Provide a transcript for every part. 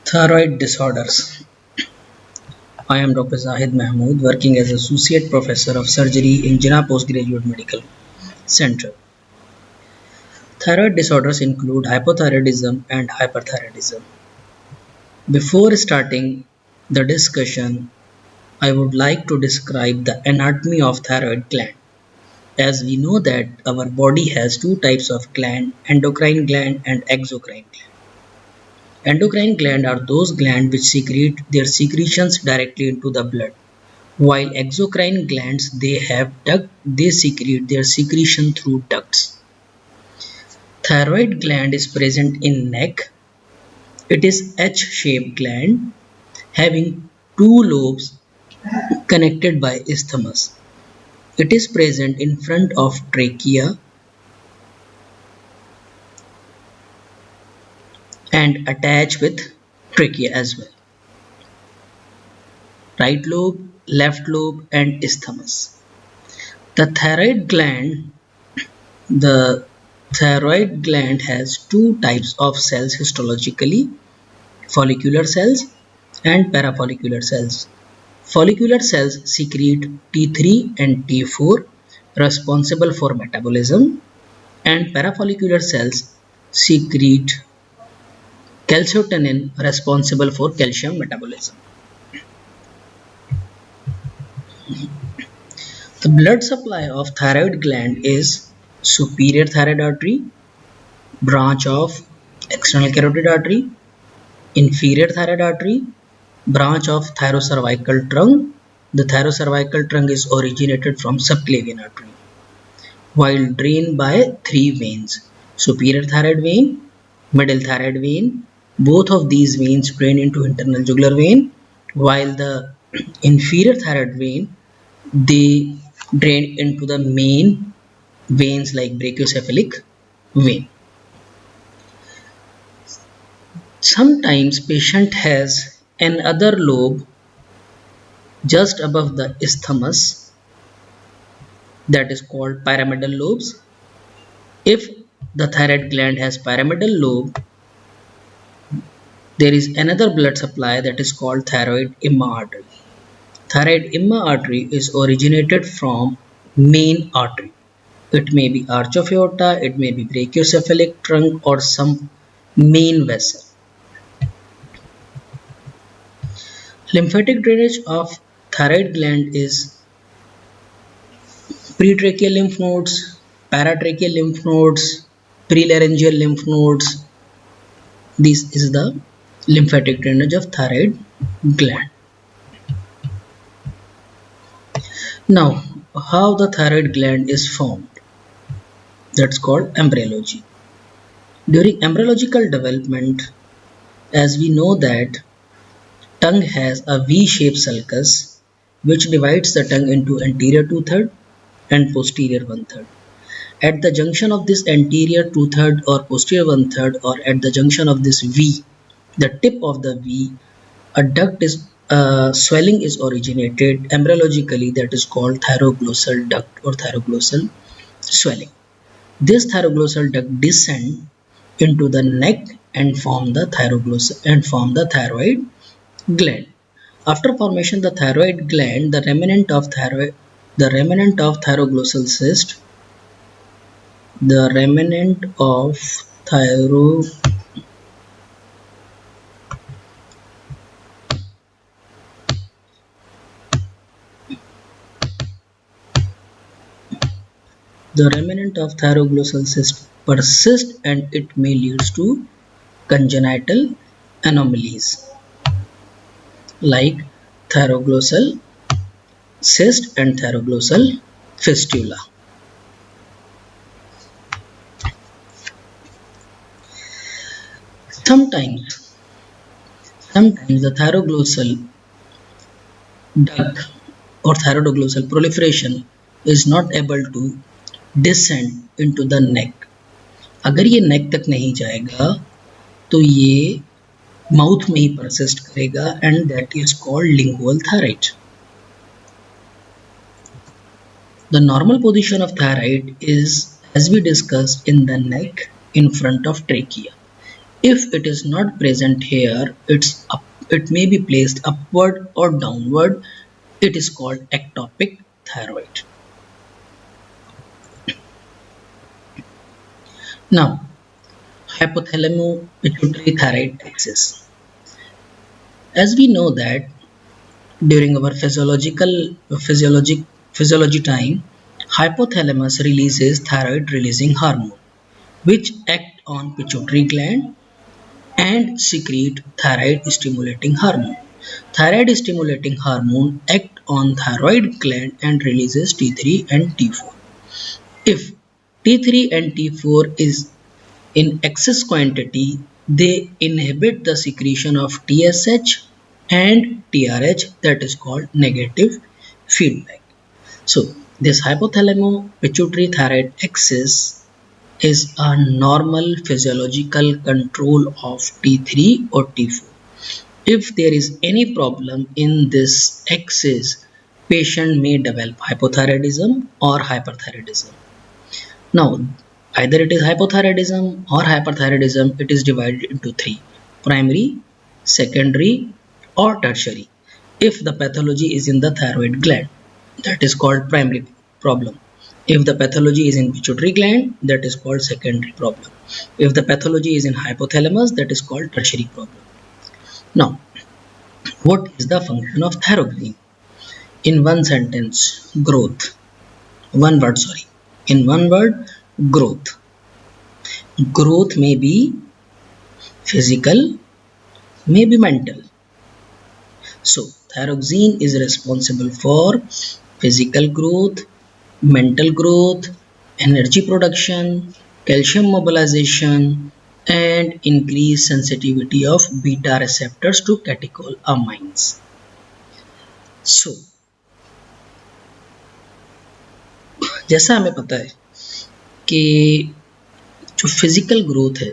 Thyroid disorders. I am Dr. Zahid Mahmood, working as Associate Professor of Surgery in Jinnah Postgraduate Medical Center. Thyroid disorders include hypothyroidism and hyperthyroidism. Before starting the discussion, I would like to describe the anatomy of thyroid gland. As we know that our body has two types of gland, endocrine gland and exocrine gland. Endocrine gland are those glands which secrete their secretions directly into the blood, while exocrine glands they secrete their secretion through ducts. Thyroid gland is present in neck. It is H-shaped gland having two lobes connected by isthmus. It is present in front of trachea and attached with trachea as well. Right lobe, left lobe and isthmus. The thyroid gland has two types of cells histologically, follicular cells and parafollicular cells. Follicular cells secrete T3 and T4 responsible for metabolism, and parafollicular cells secrete calcitonin responsible for calcium metabolism. The blood supply of thyroid gland is superior thyroid artery, branch of external carotid artery, inferior thyroid artery, branch of thyrocervical trunk. The thyrocervical trunk is originated from subclavian artery, while drained by three veins: superior thyroid vein, middle thyroid vein. Both of these veins drain into internal jugular vein, while the inferior thyroid vein they drain into the main veins like brachiocephalic vein. Sometimes patient has another lobe just above the isthmus that is called pyramidal lobes. If the thyroid gland has pyramidal lobe, there is another blood supply that is called thyroid imma artery. Thyroid imma artery is originated from main artery. It may be arch of aorta, it may be brachiocephalic trunk or some main vessel. Lymphatic drainage of thyroid gland is pretracheal lymph nodes, paratracheal lymph nodes, prelaryngeal lymph nodes. This is the lymphatic drainage of thyroid gland. Now, how the thyroid gland is formed? That's called embryology. During embryological development, as we know that tongue has a V-shaped sulcus which divides the tongue into anterior 2/3 and posterior 1/3. At the junction of this anterior 2/3 or posterior 1/3, or at the junction of this V, the tip of the V, a swelling is originated embryologically that is called thyroglossal duct or thyroglossal swelling. This thyroglossal duct descend into the neck and form the thyroid gland. After formation the thyroid gland, the remnant of thyroglossal cyst, the remnant of thyroglossal cyst persist, and it may lead to congenital anomalies like thyroglossal cyst and thyroglossal fistula. Sometimes the thyroglossal duct or thyroglossal proliferation is not able to descend into the neck. अगर ये neck तक नहीं जाएगा तो ये mouth में ही persist करेगा, and that is called lingual thyroid. The normal position of thyroid is, as we discussed, in the neck in front of trachea. If it is not present here, it may be placed upward or downward. It is called ectopic thyroid. Now, hypothalamo-pituitary thyroid axis. As we know that during our physiology time, hypothalamus releases thyroid releasing hormone, which act on pituitary gland and secrete thyroid stimulating hormone. Thyroid stimulating hormone act on thyroid gland and releases T3 and T4. If T3 and T4 is in excess quantity, they inhibit the secretion of TSH and TRH, that is called negative feedback. So this hypothalamo-pituitary thyroid axis is a normal physiological control of T3 or T4. If there is any problem in this axis, patient may develop hypothyroidism or hyperthyroidism. Now, either it is hypothyroidism or hyperthyroidism, it is divided into three: primary, secondary, or tertiary. If the pathology is in the thyroid gland, that is called primary problem. If the pathology is in pituitary gland, that is called secondary problem. If the pathology is in hypothalamus, that is called tertiary problem. Now, what is the function of thyrogline? In one sentence, growth. One word, sorry. In one word, growth. Growth may be physical, may be mental. So, thyroxine is responsible for physical growth, mental growth, energy production, calcium mobilization, and increased sensitivity of beta receptors to catecholamines. So, जैसा हमें पता है कि जो physical growth है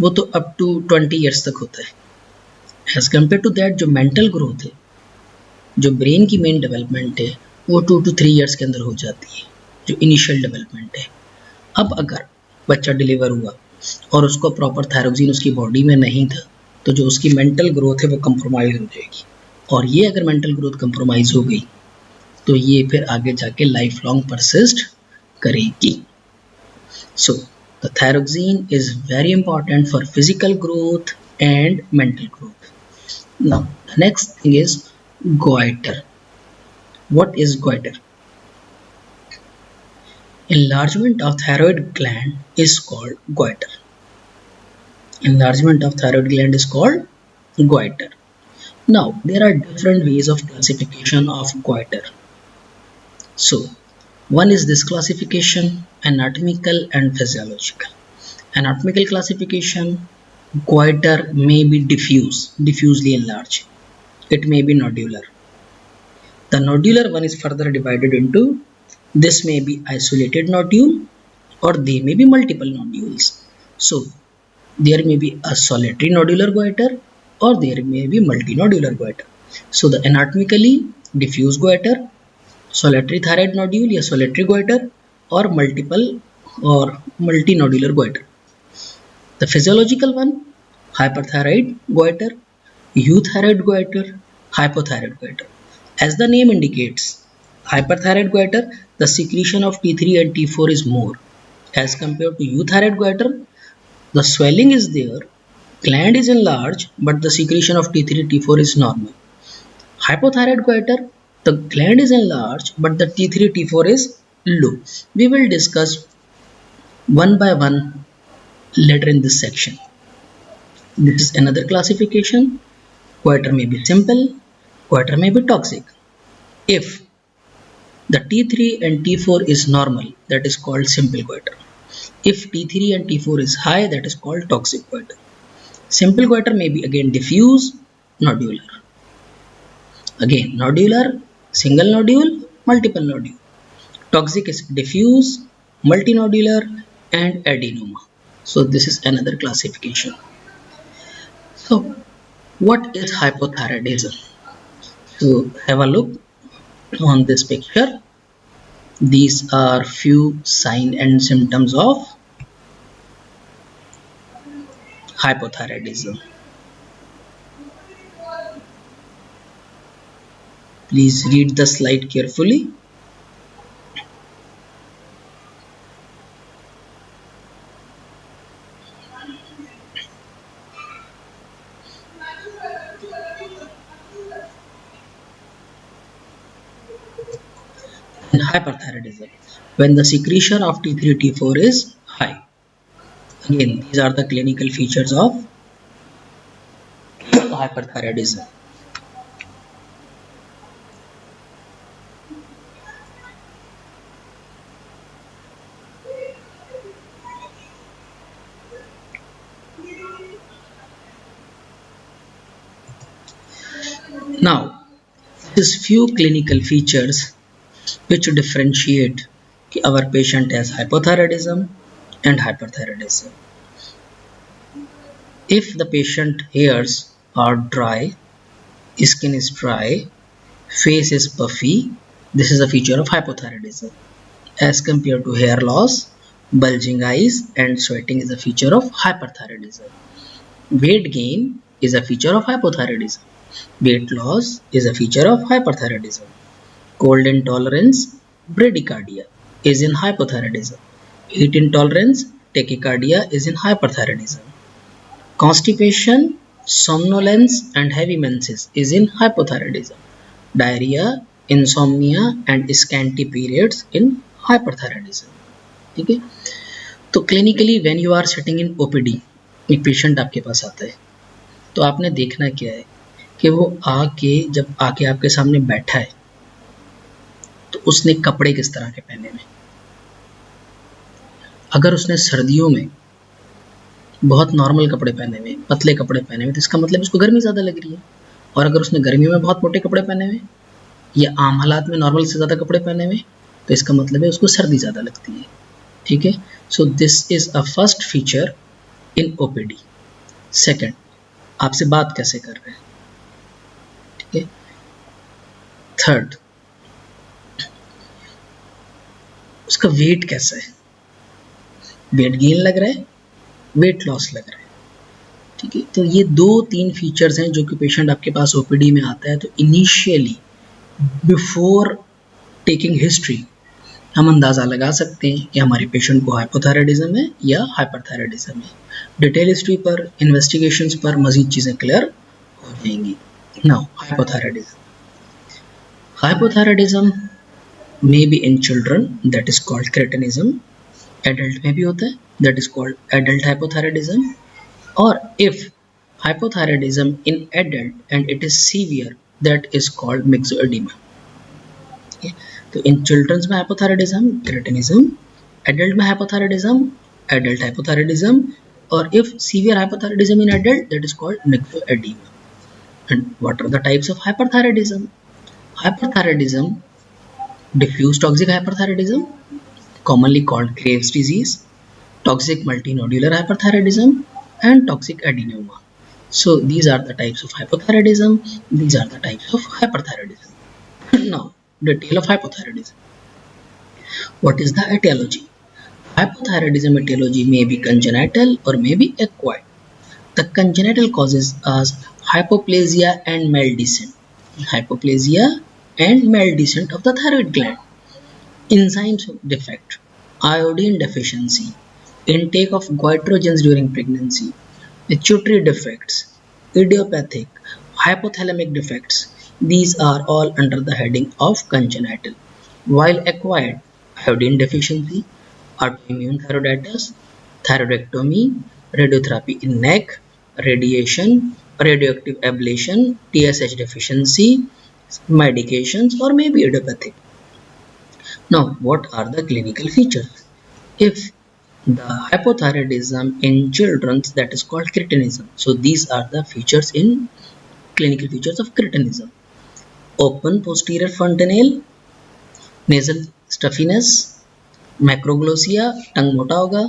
वो तो up to 20 years तक होता है। एज कम्पेयर टू दैट जो मेंटल ग्रोथ है, जो ब्रेन की मेन डेवलपमेंट है, वो 2 to 3 ईयर्स के अंदर हो जाती है, जो इनिशियल डेवलपमेंट है। अब अगर बच्चा डिलीवर हुआ और उसको प्रॉपर थायरोक्सिन उसकी बॉडी में नहीं था, तो जो उसकी मेंटल ग्रोथ है वो कंप्रोमाइज हो जाएगी, और ये अगर मेंटल ग्रोथ कंप्रोमाइज हो गई तो ये फिर आगे जाके लाइफ लॉन्ग परसिस्ट करेगी। So the thyroxine is very important for physical growth and mental growth. Now the next thing is goiter. What is goiter? Enlargement of thyroid gland is called goiter. Enlargement of thyroid gland is called goiter. Now, there are different ways of classification of goiter. So, one is this classification: anatomical and physiological. Anatomical classification: goiter may be diffusely enlarged. It may be nodular. The nodular one is further divided into, this may be isolated nodule or they may be multiple nodules. So there may be a solitary nodular goiter or there may be multinodular goiter. So the anatomically diffuse goiter, solitary thyroid nodule या solitary goiter, or multiple or multinodular goiter. The physiological one: hyperthyroid goiter, euthyroid goiter, hypothyroid goiter. As the name indicates, hyperthyroid goiter, the secretion of T3 and T4 is more. As compared to euthyroid goiter, the swelling is there, gland is enlarged, but the secretion of T3 T4 is normal. Hypothyroid goiter, the gland is enlarged, but the T3 T4 is low. We will discuss one by one later in this section. This is another classification. Goiter may be simple, goiter may be toxic. If the T3 and T4 is normal, that is called simple goiter. If T3 and T4 is high, that is called toxic goiter. Simple goiter may be again diffuse, nodular. Again nodular, single nodule, multiple nodule. Toxic is diffuse, multinodular, and adenoma. So this is another classification. So what is hypothyroidism? So have a look on this picture. These are few signs and symptoms of hypothyroidism. Please read the slide carefully. And hyperthyroidism, when the secretion of T3 T4 is high. Again, these are the clinical features of hyperthyroidism. Now, these few clinical features which differentiate our patient as hypothyroidism and hyperthyroidism. If the patient hairs are dry, skin is dry, face is puffy, this is a feature of hypothyroidism. As compared to hair loss, bulging eyes and sweating is a feature of hyperthyroidism. Weight gain is a feature of hypothyroidism. Weight loss is a feature of hyperthyroidism. Cold intolerance, bradycardia is in hypothyroidism. Heat intolerance, tachycardia is in hyperthyroidism. Constipation, somnolence and heavy menses is in hypothyroidism. Diarrhea, insomnia and scanty periods in hyperthyroidism. ठीक है, तो clinically when you are sitting in OPD, एक patient आपके पास आता है तो आपने देखना क्या है कि वो जब आके आपके सामने बैठा है तो उसने कपड़े किस तरह के पहने हुए। अगर उसने सर्दियों में बहुत नॉर्मल कपड़े पहने हुए, पतले कपड़े पहने हुए, तो इसका मतलब उसको गर्मी ज़्यादा लग रही है। और अगर उसने गर्मियों में बहुत मोटे कपड़े पहने हुए या आम हालात में नॉर्मल से ज़्यादा कपड़े पहने हुए तो इसका मतलब है उसको सर्दी ज़्यादा लगती है। ठीक है, so this is a first feature in OPD. Second, आपसे बात कैसे कर रहे हैं। ठीक है, थर्ड, उसका वेट कैसा है, वेट गेन लग रहा है, वेट लॉस लग रहा है। ठीक है, तो ये 2-3 फीचर्स हैं जो कि पेशेंट आपके पास ओपीडी में आता है तो इनिशियली बिफोर टेकिंग हिस्ट्री हम अंदाज़ा लगा सकते हैं कि हमारे पेशेंट को हाइपोथायराइडिज्म है या हाइपरथायराइडिज्म है। डिटेल हिस्ट्री पर, इन्वेस्टिगेशंस पर मज़ीद चीज़ें क्लियर हो जाएंगी। Now hypothyroidism, hypothyroidism may be in children, that is called cretinism. Adult में भी होता है, that is called adult hypothyroidism. और if hypothyroidism in adult and it is severe, that is called myxoedema. Okay? तो इन children's में hypothyroidism cretinism, adult में hypothyroidism adult hypothyroidism, और if severe hypothyroidism in adult that is called myxoedema. And what are the types of hyperthyroidism? Hyperthyroidism, diffuse toxic hyperthyroidism, commonly called Graves' disease, toxic multinodular hyperthyroidism, and toxic adenoma. So these are the types of hypothyroidism, these are the types of hyperthyroidism. Now, detail of hypothyroidism. What is the etiology? Hypothyroidism etiology may be congenital or may be acquired. The congenital causes are hypoplasia and maldescent. Hypoplasia and maldescent of the thyroid gland. Enzymes defect, iodine deficiency, intake of goitrogens during pregnancy, pituitary defects, idiopathic, hypothalamic defects. These are all under the heading of congenital. While acquired, iodine deficiency, autoimmune thyroiditis, thyroidectomy, radiotherapy in neck, radiation, radioactive ablation, TSH deficiency, medications, or maybe idiopathic. Now, what are the clinical features? If the hypothyroidism in children, that is called cretinism. So these are the features in clinical features of cretinism. Open posterior fontanelle, nasal stuffiness, macroglossia, tongue मोटा होगा,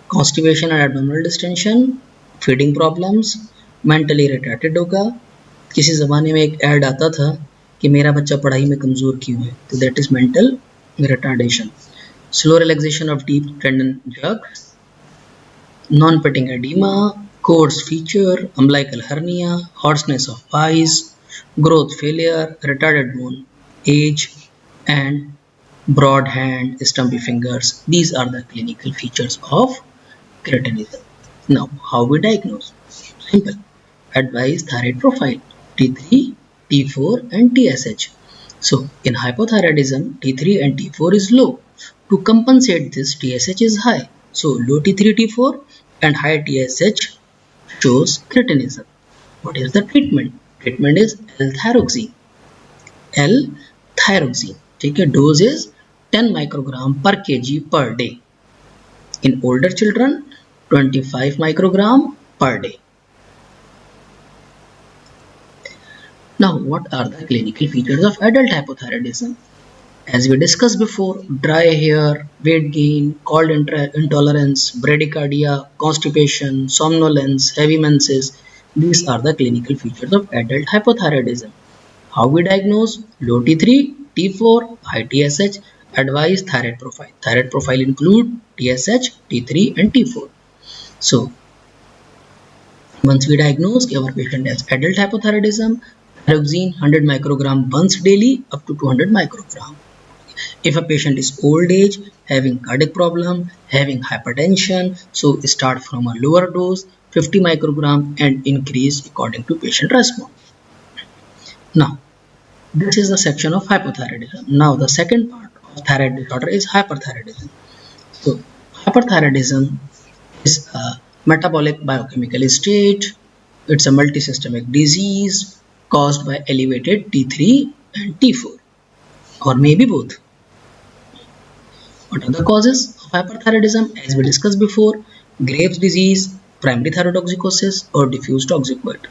constipation and abdominal distension, feeding problems, mentally retarded होगा। किसी ज़माने में एक add आता था कि मेरा बच्चा पढ़ाई में कमज़ोर क्यों है, तो that is mental retardation. Slow relaxation of deep tendon jerk, non-pitting edema, Codes feature umbilical hernia, hoarseness of eyes, growth failure, retarded bone age, and broad hand, stumpy fingers. These are the clinical features of cretinism. Now, how we diagnose? Simple. Advise thyroid profile T3, T4, and TSH. So, in hypothyroidism, T3 and T4 is low. To compensate this, TSH is high. So, low T3, T4 and high TSH shows cretinism. What is the treatment? Treatment is L-thyroxine. L-thyroxine. ठीक है, dose is 10 microgram per kg per day. In older children, 25 microgram per day. Now, what are the clinical features of adult hypothyroidism? As we discussed before, dry hair, weight gain, cold intolerance, bradycardia, constipation, somnolence, heavy menses. These are the clinical features of adult hypothyroidism. How we diagnose? Low T3, T4, high TSH, advised thyroid profile. Thyroid profile include TSH, T3 and T4. So, once we diagnose our patient has adult hypothyroidism, thyroxine 100 microgram once daily up to 200 microgram. If a patient is old age, having cardiac problem, having hypertension, so start from a lower dose, 50 microgram and increase according to patient response. Now, this is the section of hypothyroidism. Now, the second part of thyroid disorder is hyperthyroidism. So, hyperthyroidism is a metabolic biochemical state. It's a multisystemic disease caused by elevated T3 and T4, or maybe both. What are the causes of hyperthyroidism? As we discussed before, Graves' disease, primary thyrotoxicosis, or diffuse toxic goiter.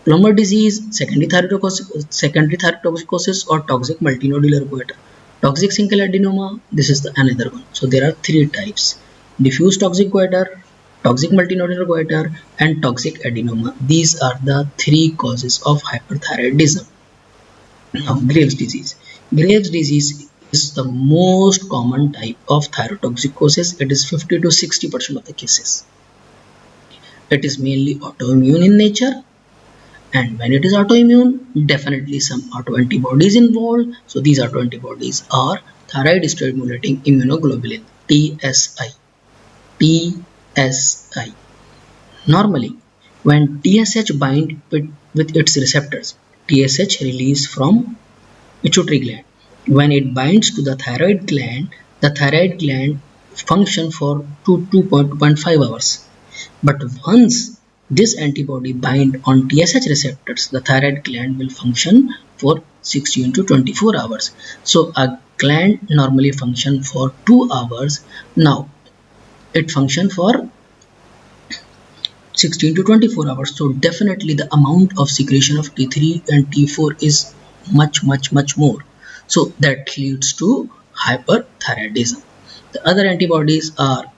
Plummer disease, secondary thyrotoxicosis, or toxic multinodular goiter. Toxic single adenoma, this is the another one. So there are three types: diffuse toxic goiter, toxic multinodular goiter, and toxic adenoma. These are the three causes of hyperthyroidism. Now, Graves' disease. Graves' disease is the most common type of thyrotoxicosis. It is 50 to 60% of the cases. It is mainly autoimmune in nature, and when it is autoimmune, definitely some autoantibodies involved. So these autoantibodies are thyroid stimulating immunoglobulin, TSI. TSI. Normally, when TSH bind with its receptors, TSH release from pituitary gland. When it binds to the thyroid gland function for 2.5 hours. But once this antibody bind on TSH receptors, the thyroid gland will function for 16 to 24 hours. So a gland normally function for 2 hours. Now it function for 16 to 24 hours. So definitely the amount of secretion of T3 and T4 is much more. So that leads to hyperthyroidism. The other antibodies are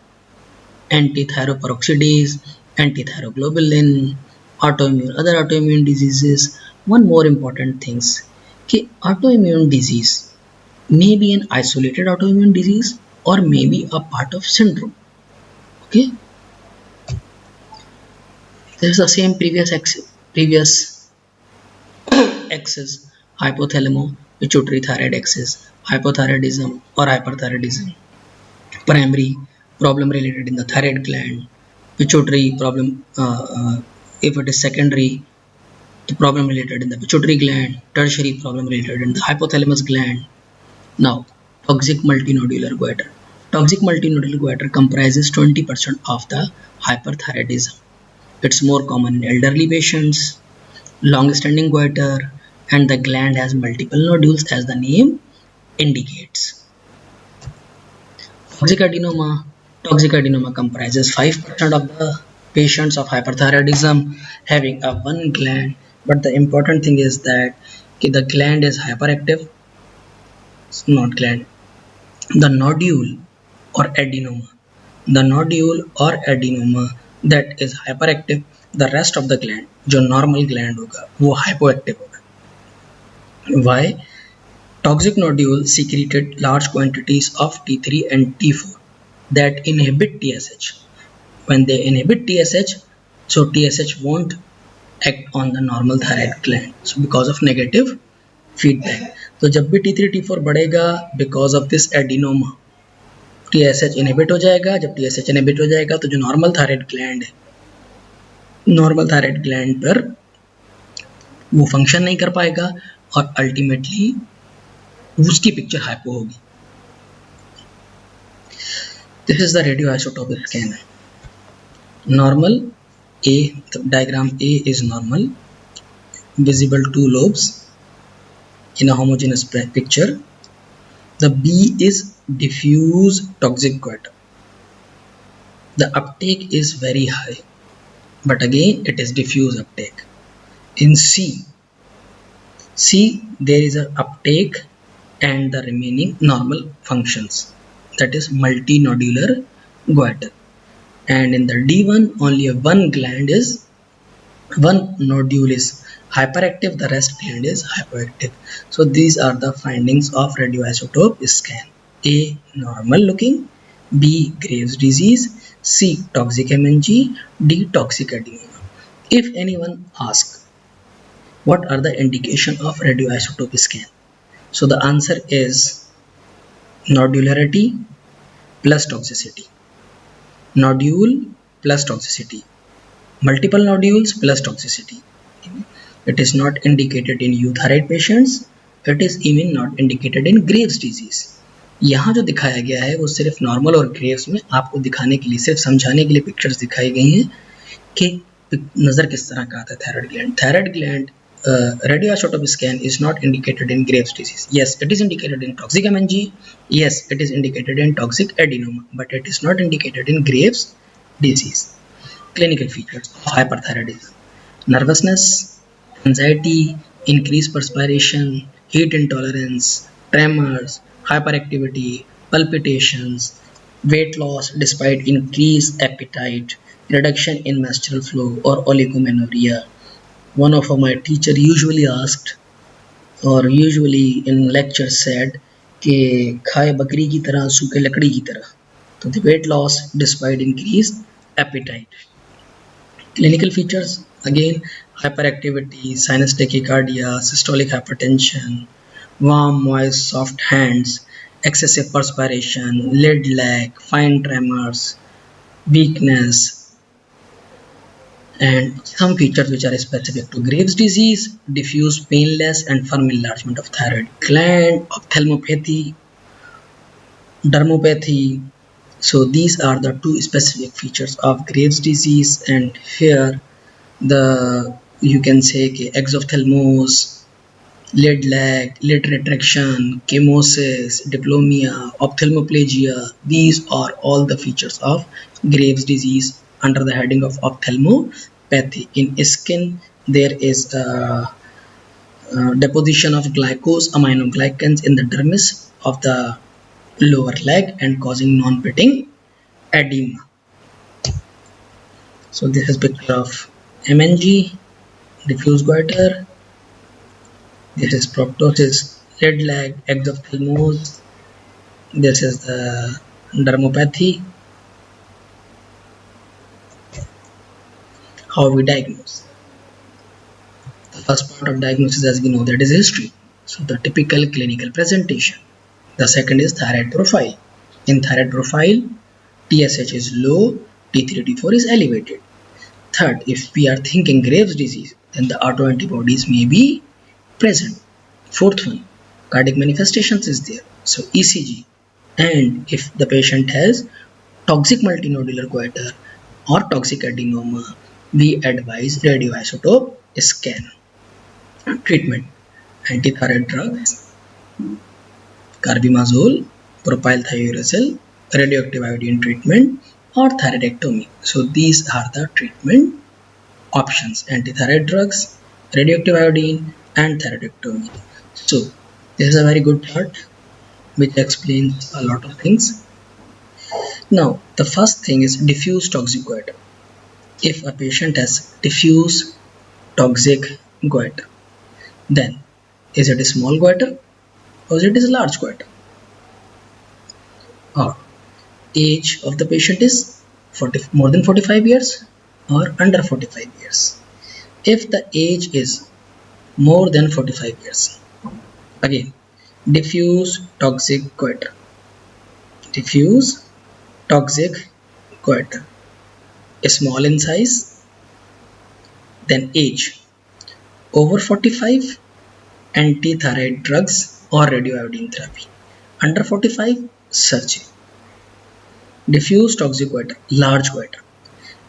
anti-thyroperoxidase, anti-thyroglobulin, other autoimmune diseases. One more important things, कि autoimmune disease may be an isolated autoimmune disease or may be a part of syndrome. Okay, there is the same previous axis, hypothalamo pituitary thyroid axis, hypothyroidism or hyperthyroidism. Primary problem related in the thyroid gland, pituitary problem if it is secondary, the problem related in the pituitary gland, tertiary problem related in the hypothalamus gland. Now, toxic multinodular goiter. Toxic multinodular goiter comprises 20% of the hyperthyroidism. It's more common in elderly patients, long-standing goiter, and the gland has multiple nodules as the name indicates. Toxic adenoma. Toxic adenoma comprises 5% of the patients of hyperthyroidism having a one gland, but the important thing is that the gland is hyperactive. It's not gland. The nodule or adenoma that is hyperactive, the rest of the gland जो normal gland होगा वो hypoactive होगा. Why? Toxic nodule secreted large quantities of T3 and T4 that inhibit TSH. When they inhibit TSH, So TSH won't act on the normal thyroid gland, so because of negative feedback. तो जब भी T3 T4 बढ़ेगा because of this adenoma, TSH inhibit हो जाएगा. जब TSH inhibit हो जाएगा तो जो नॉर्मल थायराइड ग्लैंड है, नॉर्मल थायराइड ग्लैंड पर वो फंक्शन नहीं कर पाएगा और अल्टीमेटली उसकी पिक्चर हाइपो होगी. This is the radioisotopic scan. Normal A, the diagram A is normal, visible two lobes in a homogeneous picture. The B is diffuse toxic goiter. The uptake is very high, but again it is diffuse uptake. In C there is an uptake and the remaining normal functions, that is multinodular goiter. And in the D1 only one nodule is hyperactive, the rest gland is hypoactive. So these are the findings of radioisotope scan. A, normal looking. B, Graves disease. C, toxic MNG. D, toxic adenoma. If anyone asks what are the indication of radioisotope scan, so the answer is nodularity plus toxicity, nodule plus toxicity, multiple nodules plus toxicity. It is not indicated in euthyroid patients. It is even not indicated in Graves disease. यहाँ जो दिखाया गया है वो सिर्फ normal और Graves में आपको दिखाने के लिए, सिर्फ समझाने के लिए पिक्चर्स दिखाई गई हैं कि नज़र किस तरह का आता है thyroid gland. Thyroid gland radioisotope scan is not indicated in Graves disease. Yes, it is indicated in toxic MNG. Yes, it is indicated in toxic adenoma, but it is not indicated in Graves disease. Clinical features of hyperthyroidism: nervousness, anxiety, increased perspiration, heat intolerance, tremors, hyperactivity, palpitations, weight loss despite increased appetite, reduction in menstrual flow or oligomenorrhea. One of my teacher usually asked or usually in lecture said कि खाए बकरी की तरह सूखे लकड़ी की तरह. तो the weight loss despite increased appetite. Clinical features again: hyperactivity, sinus tachycardia, systolic hypertension, warm, moist, soft hands, excessive perspiration, lead lag, fine tremors, weakness, and some features which are specific to Graves disease: diffuse, painless and firm enlargement of thyroid gland, ophthalmopathy, dermopathy. So these are the two specific features of Graves disease. And here you can say exophthalmos, lid lag, lid retraction, chemosis, diplomia, ophthalmoplegia. These are all the features of Graves disease under the heading of ophthalmopathy. In skin there is a deposition of glycose aminoglycans in the dermis of the lower leg and causing non-pitting edema. So this is picture of MNG, diffuse goiter. This is proptosis, lead lag, exophthalmos. This is the dermopathy. How we diagnose? The first part of diagnosis, as we know, that is history. So the typical clinical presentation. The second is thyroid profile. In thyroid profile, TSH is low, T3 T4 is elevated. Third, if we are thinking Graves disease, then the autoantibodies may be present. Fourth one, cardiac manifestations is there, so ECG. And if the patient has toxic multinodular goiter or toxic adenoma, we advise radioisotope scan. Treatment: antithyroid drugs, carbimazole, propylthiouracil, radioactive iodine treatment, or thyroidectomy. So these are the treatment options: antithyroid drugs, radioactive iodine, and thyroidectomy. So this is a very good chart which explains a lot of things. Now the first thing is diffuse toxic goiter. If a patient has diffuse toxic goiter, then is it a small goiter or is it a large goiter? Or age of the patient is more than 45 years, or under 45 years. If the age is more than 45 years. Again, diffuse toxic goiter. Diffuse toxic goiter. Small in size, then age. Over 45, anti-thyroid drugs or radioiodine therapy. Under 45, surgery. Diffuse toxic goiter, large goiter.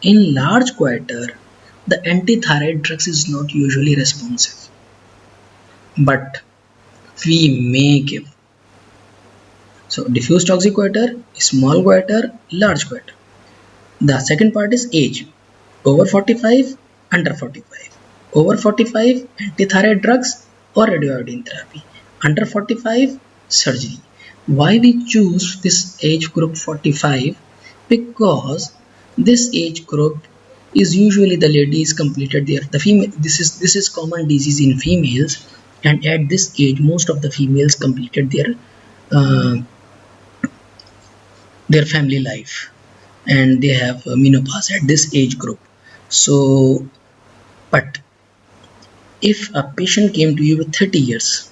In large goiter, the anti-thyroid drugs is not usually responsive, but we may give. So diffuse toxic goiter, small goiter, large goiter. The second part is age. Over 45, under 45. Over 45, anti-thyroid drugs or radioiodine therapy. Under 45, surgery. Why we choose this age group 45? Because this age group is usually the ladies completed the female. This is common disease in females, and at this age, most of the females completed their family life, and they have menopause at this age group. So, but if a patient came to you with 30 years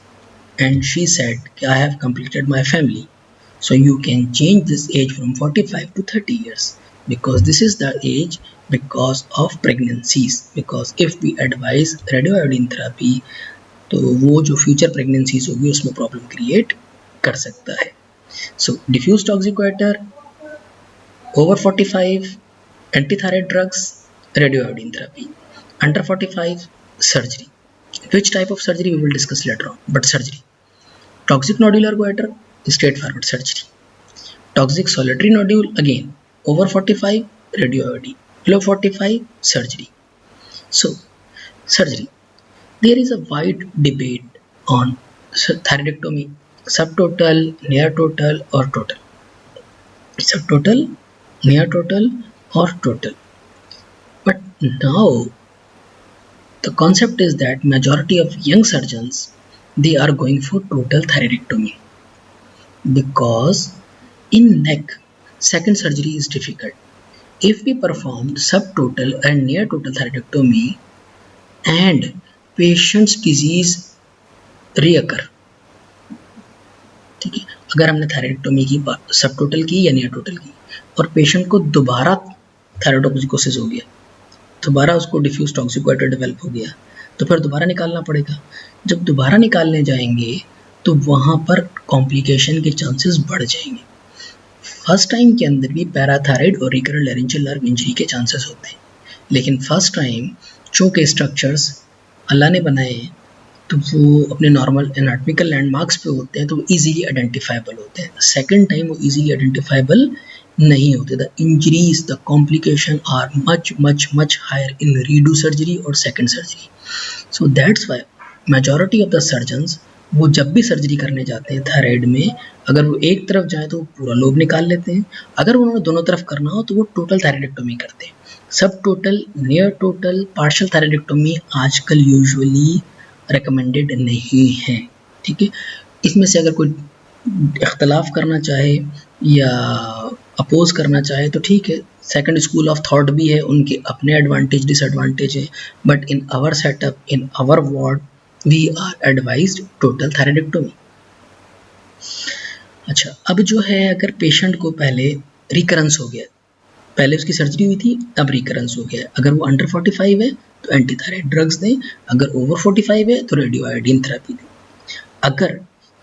and she said, I have completed my family, so you can change this age from 45 to 30 years, because this is the age because of pregnancies. Because if we advise radioiodine therapy, तो वो जो future pregnancies होगी उसमें problem create कर सकता है. So diffuse toxic goiter, over 45, anti-thyroid drugs, radioiodine therapy. Under 45, surgery. Which type of surgery we will discuss later on, but surgery. Toxic nodular goiter, straightforward surgery. Toxic solitary nodule, again, over 45, radioiodine. Below 45, surgery. So, surgery. There is a wide debate on thyroidectomy, subtotal, near total, or total. Subtotal, near total, or total. But now the concept is that majority of young surgeons, they are going for total thyroidectomy, because in neck second surgery is difficult. If we performed subtotal and near total thyroidectomy and patient's disease reoccur, ठीक है, अगर हमने थायराइडेक्टोमी की सब total की या near total की और पेशेंट को दोबारा थायराइडोटोक्सिकोसिस हो गया, दोबारा उसको डिफ्यूज टॉक्सिक गोइटर डेवलप हो गया, तो फिर दोबारा निकालना पड़ेगा. जब दोबारा निकालने जाएंगे तो वहाँ पर कॉम्प्लिकेशन के चांसेस बढ़ जाएंगे. फर्स्ट टाइम के अंदर भी पैराथायराइड और रिकरेंट लैरिंजियल नर्व इंजरी के चांसेस होते हैं, लेकिन फर्स्ट टाइम चूँकि स्ट्रक्चर्स अल्लाह ने बनाए हैं तो वो अपने नॉर्मल एनाटॉमिकल लैंडमार्क्स पे होते हैं, तो वो इजीली आइडेंटिफाइबल होते हैं. सेकंड टाइम वो इजीली आइडेंटिफाइबल नहीं होते. The injuries, the complication are much much much higher in redo surgery और second surgery. So that's why majority of the surgeons वो जब भी सर्जरी करने जाते हैं थायराइड में, अगर वो एक तरफ जाए तो वो पूरा लोब निकाल लेते हैं, अगर उन्होंने दोनों तरफ करना हो तो वो टोटल थायराइडेक्टोमी करते हैं. सब टोटल, नियर टोटल, पार्शियल थायराइडेक्टोमी आजकल यूजुअली रिकमेंडेड नहीं है. ठीक है, इसमें से अगर कोई इख्तलाफ करना चाहे या अपोज करना चाहे तो ठीक है, सेकंड स्कूल ऑफ थॉट भी है, उनके अपने एडवांटेज डिसएडवांटेज है, but in our setup, in our ward, we are advised total thyroidectomy. अच्छा, अब जो है अगर पेशेंट को पहले रिकरेंस हो गया, पहले उसकी सर्जरी हुई थी, अब रिकरेंस हो गया, अगर वो अंडर 45 है तो एंटी थायराइड ड्रग्स दें, अगर ओवर 45 है तो रेडियोआयोडीन थेरेपी दें. अगर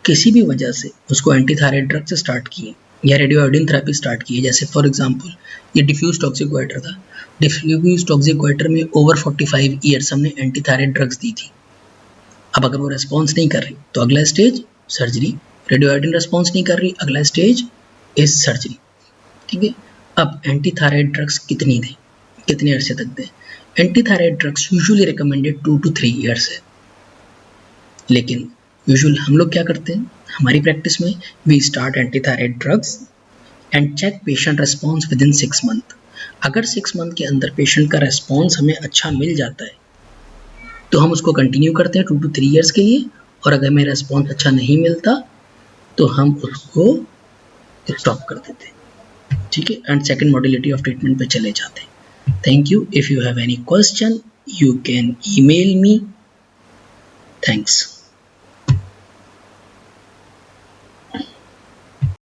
किसी भी वजह से उसको एंटी थायराइड ड्रग्स स्टार्ट किए या रेडियोआयोडीन थेरेपी स्टार्ट किए, जैसे फॉर एग्जांपल ये डिफ्यूज टॉक्सिक गोइटर था, डिफ्यूज टॉक्सिक गोइटर में ओवर 45 ईयर्स हमने एंटी थायराइड ड्रग्स दी थी. अब अगर वो रेस्पॉन्स नहीं कर रही तो अगला स्टेज सर्जरी. रेडियोआयोडीन रेस्पॉन्स नहीं कर रही, अगला स्टेज इज सर्जरी. ठीक है, अब एंटी थायराइड ड्रग्स कितनी दें, कितने अरसे तक दें? Anti thyroid drugs usually recommended 2 to 3 years है, लेकिन यूजुअल हम लोग क्या करते हैं हमारी प्रैक्टिस में, we start anti thyroid drugs and check patient response within 6 month. अगर 6 मंथ के अंदर पेशेंट का रेस्पॉन्स हमें अच्छा मिल जाता है तो हम उसको कंटिन्यू करते हैं 2 to 3 ईयर्स के लिए, और अगर हमें रेस्पॉन्स अच्छा नहीं मिलता तो हम उसको स्टॉप कर देते हैं. ठीक है, and second modality of treatment पे चले जाते हैं. Thank you. If you have any question, you can email me. Thanks.